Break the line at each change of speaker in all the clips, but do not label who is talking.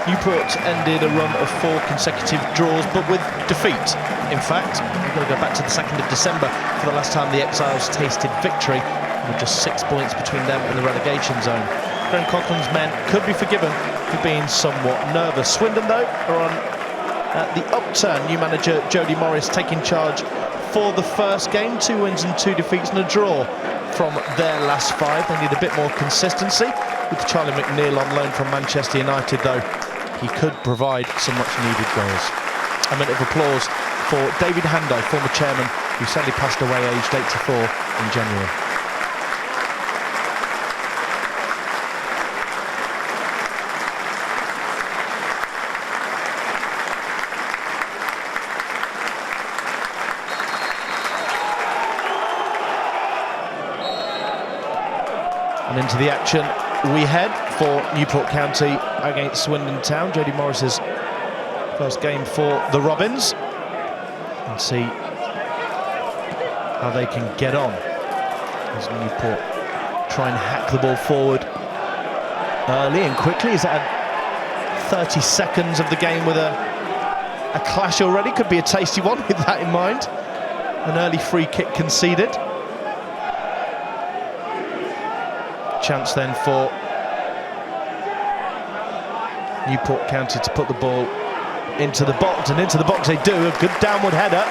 Newport ended a run of 4 consecutive draws, but with defeat. In fact, we've got to go back to the 2nd of December for the last time the Exiles tasted victory, with just 6 points between them and the relegation zone. Graham Coughlin's men could be forgiven for being somewhat nervous. Swindon, though, are on the upturn. New manager Jody Morris taking charge for the first game. 2 wins and 2 defeats and a draw from their last 5. They need a bit more consistency. With Charlie McNeil on loan from Manchester United, though, he could provide some much-needed goals. A minute of applause for David Hando, former chairman, who sadly passed away aged 84 in January. And into the action we head for Newport County against Swindon Town. Jody Morris's first game for the Robins. And see how they can get on as Newport try and hack the ball forward early and quickly. He's had 30 seconds of the game with a clash already. Could be a tasty one with that in mind. An early free kick conceded. Chance then for Newport County to put the ball into the box, and into the box they do. A good downward header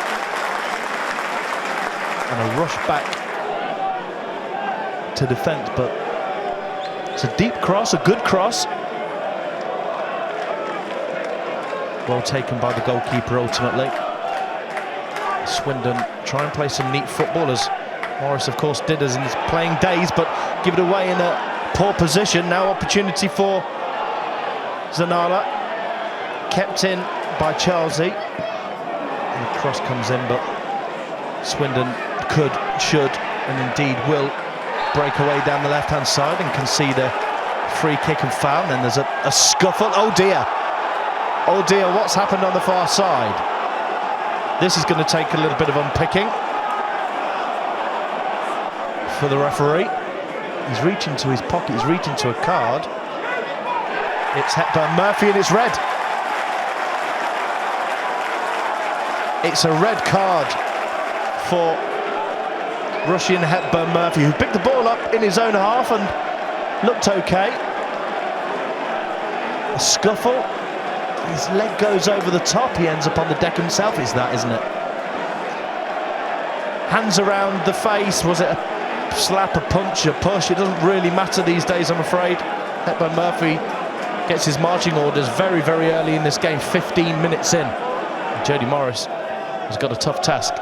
and a rush back to defend, but it's a deep cross, a good cross, well taken by the goalkeeper ultimately. Swindon try and play some neat football, as Morris of course did as in his playing days, but give it away in a poor position. Now opportunity for Zanala, kept in by Charlesy, and the cross comes in, but Swindon could, should, and indeed will break away down the left-hand side and concede a free kick and foul. And then there's a scuffle. Oh dear, what's happened on the far side? This is going to take a little bit of unpicking for the referee. He's reaching to his pocket, he's reaching to a card. It's Hepburn Murphy and it's red. It's a red card for Russian Hepburn Murphy, who picked the ball up in his own half and looked okay. A scuffle, his leg goes over the top, he ends up on the deck himself. Is that, isn't it? Hands around the face. Was it a slap, a punch, a push? It doesn't really matter these days, I'm afraid. Hepburn Murphy gets his marching orders very, very early in this game, 15 minutes in. And Jody Morris has got a tough task.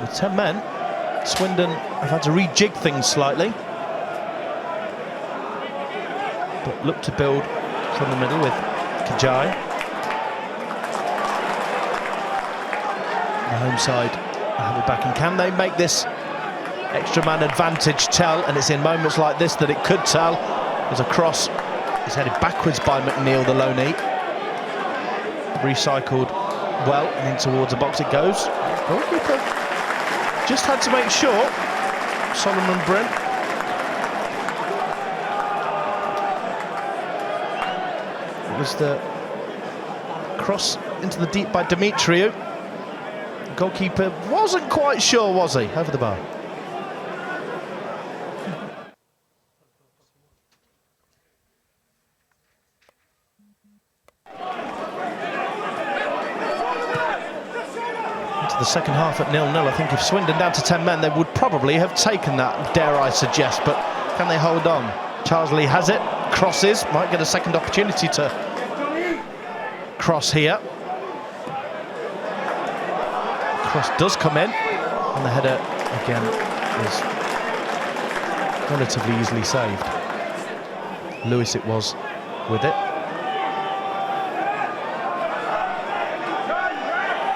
With 10 men, Swindon have had to rejig things slightly, but look to build from the middle with Kajai. The home side have it back, and can they make this extra man advantage tell? And it's in moments like this that it could tell. There's a cross, it's headed backwards by McNeil, the loanee. Recycled well, and in towards the box it goes. Goalkeeper just had to make sure. Solomon Brent. It was the cross into the deep by Demetriou. The goalkeeper wasn't quite sure, was he? Over the bar. The second half at 0-0. I think if Swindon down to 10 men, they would probably have taken that, dare I suggest, but can they hold on? Charlesy has it, crosses, might get a second opportunity to cross here. Cross does come in, and the header again is relatively easily saved. Lewis it was with it.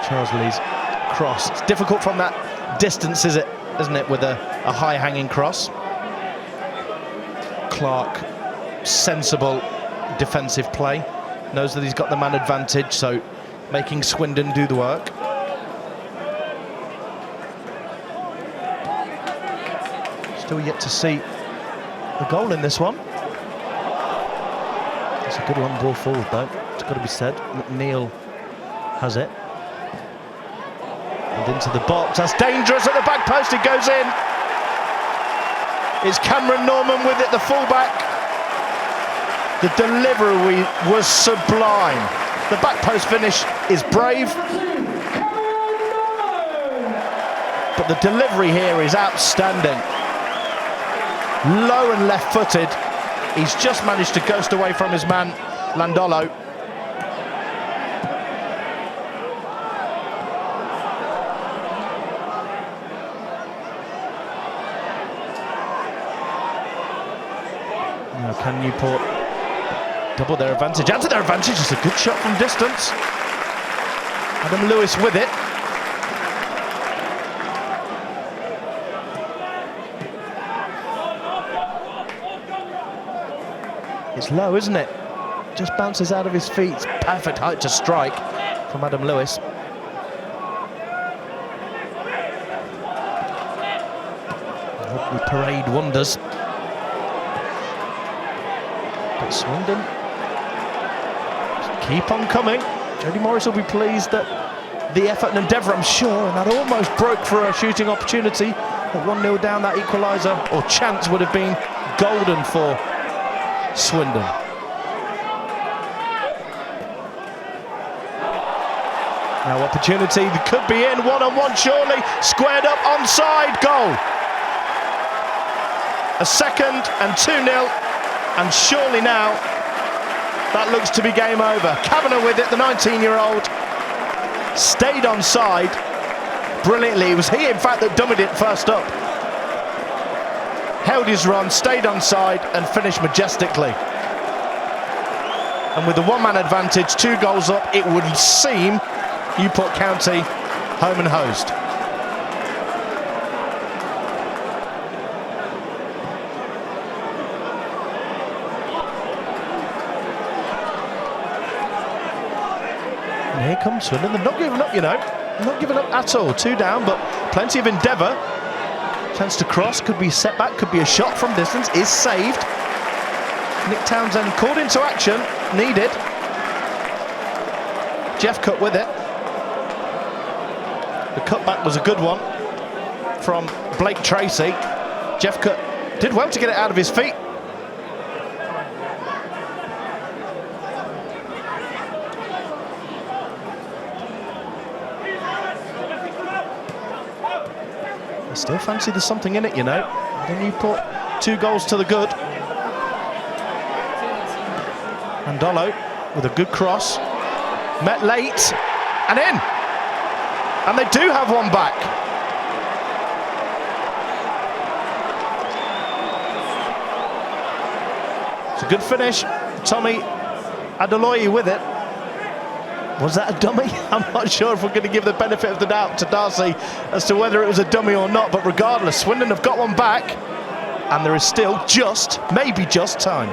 Charlesy's cross. It's difficult from that distance, isn't it, with a high hanging cross. Clark, sensible defensive play, knows that he's got the man advantage, so making Swindon do the work. Still yet to see the goal in this one. It's a good long ball forward though, it's got to be said. McNeil has it. And into the box, that's dangerous at the back post, it goes in. It's Cameron Norman with it, the fullback. The delivery was sublime. The back post finish is brave. But the delivery here is outstanding. Low and left-footed. He's just managed to ghost away from his man, Landolo. Now can Newport double their advantage? Add to their advantage, it's a good shot from distance. Adam Lewis with it. It's low, isn't it? Just bounces out of his feet. It's perfect height to strike from Adam Lewis. Rugby parade wonders. But Swindon keep on coming. Jody Morris will be pleased that the effort and endeavour, I'm sure, and that almost broke for a shooting opportunity. At 1-0 down, that equaliser or chance would have been golden for Swindon. Now opportunity, that could be in, one-on-one surely, squared up, onside, goal. A second and 2-0, and surely now that looks to be game over. Kavanagh with it, the 19-year-old, stayed onside brilliantly. It was he, in fact, that dummied it first up. Held his run, stayed onside and finished majestically. And with the one-man advantage, 2 goals up, it would seem Newport County home and host. And here comes Swindon. They're not giving up, you know. Not giving up at all. 2 down, but plenty of endeavour. Chance to cross, could be set back, could be a shot from distance, is saved. Nick Townsend called into action, needed. Jeff Cut with it. The cutback was a good one from Blake Tracy. Jeff Cut did well to get it out of his feet. Still fancy there's something in it, you know. Then Newport 2 goals to the good. Andolo with a good cross. Met late and in. And they do have one back. It's a good finish. Tommy Adeloye with it. Was that a dummy? I'm not sure if we're going to give the benefit of the doubt to Darcy as to whether it was a dummy or not, but regardless, Swindon have got one back, and there is still just, maybe just time.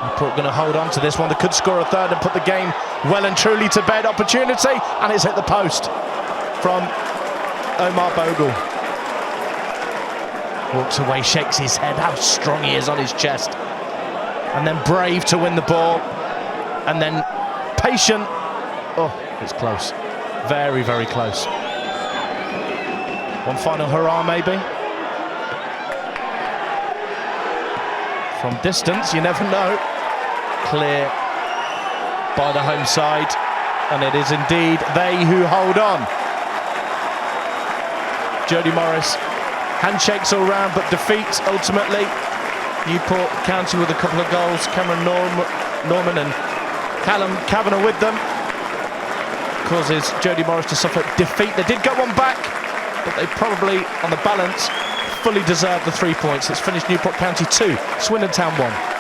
Newport going to hold on to this one. They could score a third and put the game well and truly to bed. Opportunity, and it's hit the post from Omar Bogle. Walks away, shakes his head, how strong he is on his chest. And then brave to win the ball. And then patient. Oh, it's close. Very, very close. One final hurrah, maybe. From distance, you never know. Clear by the home side. And it is indeed they who hold on. Jody Morris. Handshakes all round, but defeat ultimately. Newport County with a couple of goals. Cameron Norman and Callum Kavanagh with them. Causes Jody Morris to suffer defeat. They did get one back, but they probably, on the balance, fully deserved the 3 points. It's finished Newport County 2, Swindon Town 1.